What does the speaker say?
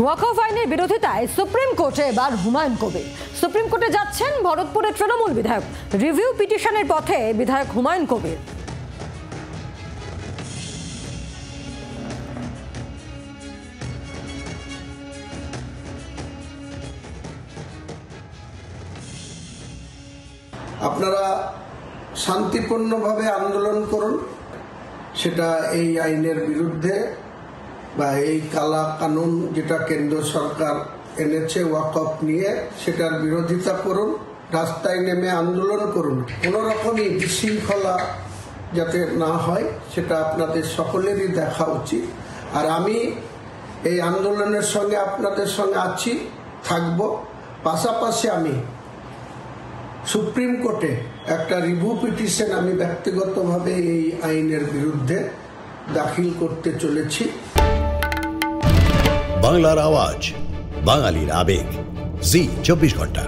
ওয়াকফ আইনের বিরোধিতায় সুপ্রিম কোর্টে এবার হুমায়ুন কবির। সুপ্রিম কোর্টে যাচ্ছেন ভরতপুরের তৃণমূল বিধায়ক। রিভিউ পিটিশনের পথে বিধায়ক হুমায়ুন কবির। আপনারা শান্তিপূর্ণভাবে আন্দোলন করুন, সেটা এই আইনের বিরুদ্ধে বা এই কালা কানুন যেটা কেন্দ্র সরকার এনেছে ওয়াকফ নিয়ে, সেটার বিরোধিতা করুন, রাস্তায় নেমে আন্দোলন করুন। কোনো রকমই বিশৃঙ্খলা যাতে না হয় সেটা আপনাদের সকলেরই দেখা উচিত। আর আমি এই আন্দোলনের সঙ্গে আপনাদের সঙ্গে আছি, থাকব। পাশাপাশি আমি সুপ্রিম কোর্টে একটা রিভিউ পিটিশন আমি ব্যক্তিগতভাবে এই আইনের বিরুদ্ধে দাখিল করতে চলেছি। বাংলার আওয়াজ, বাঙালির আবেগ, জি 24 ঘন্টা।